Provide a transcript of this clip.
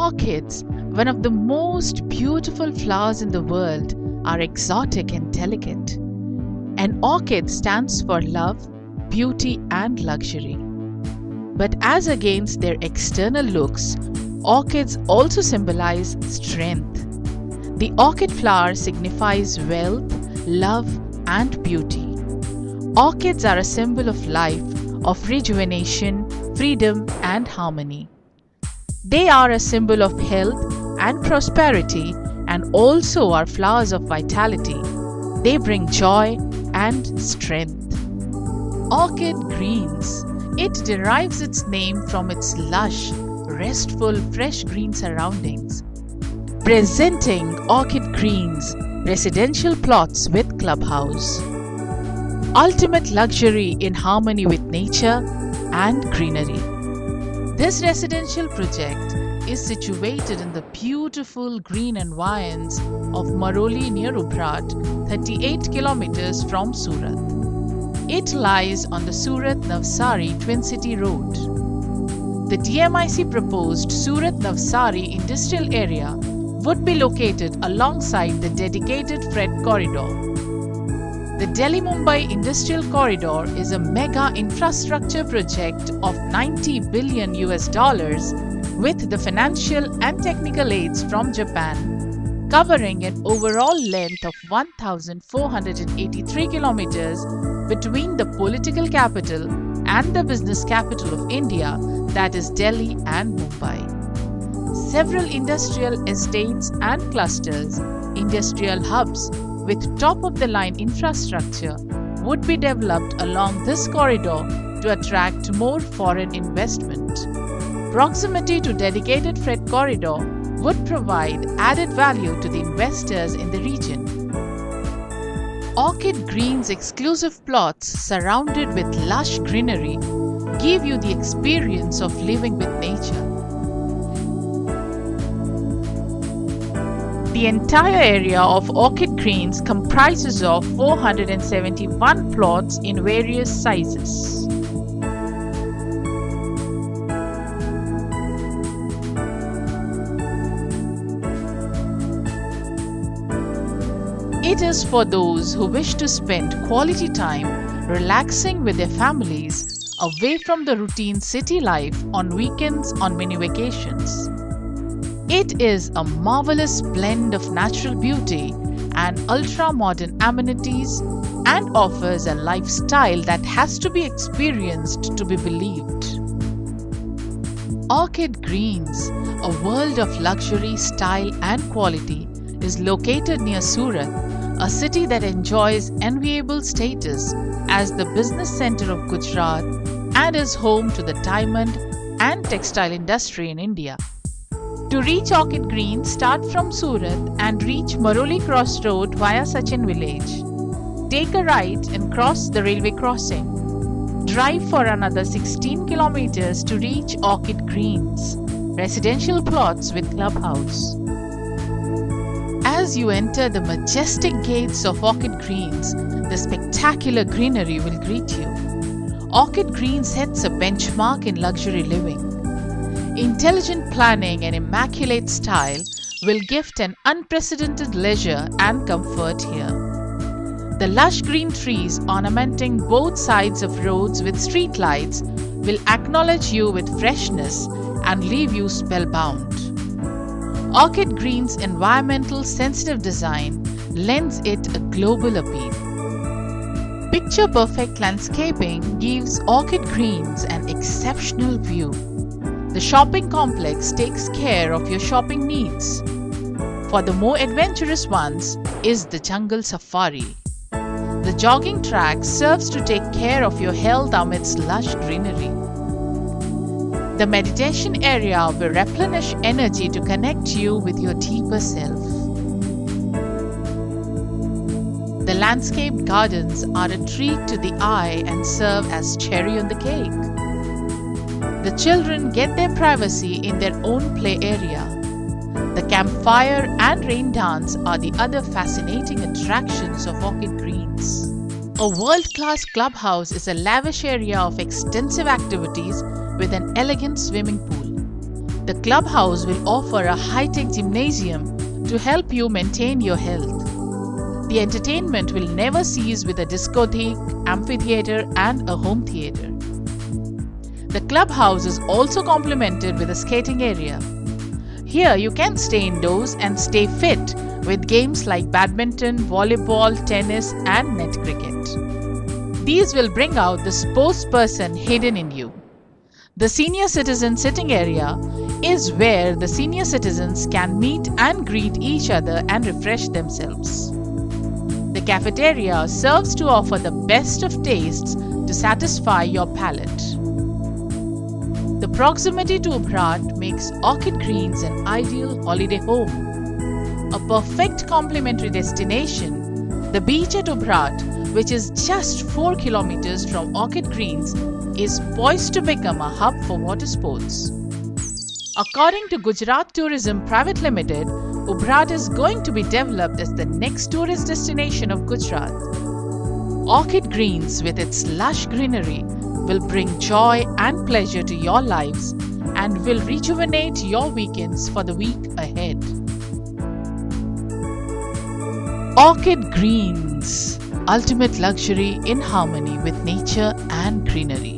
Orchids, one of the most beautiful flowers in the world, are exotic and delicate. An orchid stands for love, beauty, and luxury. But as against their external looks, orchids also symbolize strength. The orchid flower signifies wealth, love, and beauty. Orchids are a symbol of life, of rejuvenation, freedom, and harmony. They are a symbol of health and prosperity and also are flowers of vitality. They bring joy and strength. Orchid greens. It derives its name from its lush, restful, fresh green surroundings. Presenting orchid greens, residential plots with clubhouse. Ultimate luxury in harmony with nature and greenery. This residential project is situated in the beautiful green environs of Maroli near Ubrat, 38 kilometers from Surat. It lies on the Surat-Navsari Twin City Road. The DMIC proposed Surat-Navsari Industrial Area would be located alongside the dedicated freight corridor. The Delhi-Mumbai Industrial Corridor is a mega infrastructure project of $90 billion with the financial and technical aids from Japan, covering an overall length of 1,483 kilometers between the political capital and the business capital of India, that is Delhi and Mumbai. Several industrial estates and clusters, industrial hubs, with top-of-the-line infrastructure would be developed along this corridor to attract more foreign investment. Proximity to dedicated freight corridor would provide added value to the investors in the region. Orchid Greens exclusive plots surrounded with lush greenery give you the experience of living with nature. The entire area of Orchid Greens comprises of 471 plots in various sizes. It is for those who wish to spend quality time relaxing with their families away from the routine city life on weekends on mini vacations. It is a marvelous blend of natural beauty and ultra-modern amenities and offers a lifestyle that has to be experienced to be believed. Orchid Greens, a world of luxury, style and quality, is located near Surat, a city that enjoys enviable status as the business center of Gujarat and is home to the diamond and textile industry in India. To reach Orchid Greens, start from Surat and reach Maroli Cross Road via Sachin Village. Take a right and cross the railway crossing. Drive for another 16 kilometers to reach Orchid Greens, residential plots with clubhouse. As you enter the majestic gates of Orchid Greens, the spectacular greenery will greet you. Orchid Greens sets a benchmark in luxury living. Intelligent planning and immaculate style will gift an unprecedented leisure and comfort here. The lush green trees ornamenting both sides of roads with street lights will acknowledge you with freshness and leave you spellbound. Orchid Greens' environmental sensitive design lends it a global appeal. Picture-perfect landscaping gives Orchid Greens an exceptional view. The shopping complex takes care of your shopping needs. For the more adventurous ones is the jungle safari. The jogging track serves to take care of your health amidst lush greenery. The meditation area will replenish energy to connect you with your deeper self. The landscaped gardens are a treat to the eye and serve as cherry on the cake. The children get their privacy in their own play area. The campfire and rain dance are the other fascinating attractions of Orchid Greens. A world-class clubhouse is a lavish area of extensive activities with an elegant swimming pool. The clubhouse will offer a high-tech gymnasium to help you maintain your health. The entertainment will never cease with a discotheque, amphitheater and a home theater. The clubhouse is also complemented with a skating area. Here you can stay indoors and stay fit with games like badminton, volleyball, tennis and net cricket. These will bring out the sports person hidden in you. The senior citizen sitting area is where the senior citizens can meet and greet each other and refresh themselves. The cafeteria serves to offer the best of tastes to satisfy your palate. The proximity to Ubhrat makes Orchid Greens an ideal holiday home. A perfect complementary destination, the beach at Ubhrat, which is just 4 kilometers from Orchid Greens, is poised to become a hub for water sports. According to Gujarat Tourism Private Limited, Ubhrat is going to be developed as the next tourist destination of Gujarat. Orchid Greens, with its lush greenery, will bring joy and pleasure to your lives and will rejuvenate your weekends for the week ahead. Orchid Greens, ultimate luxury in harmony with nature and greenery.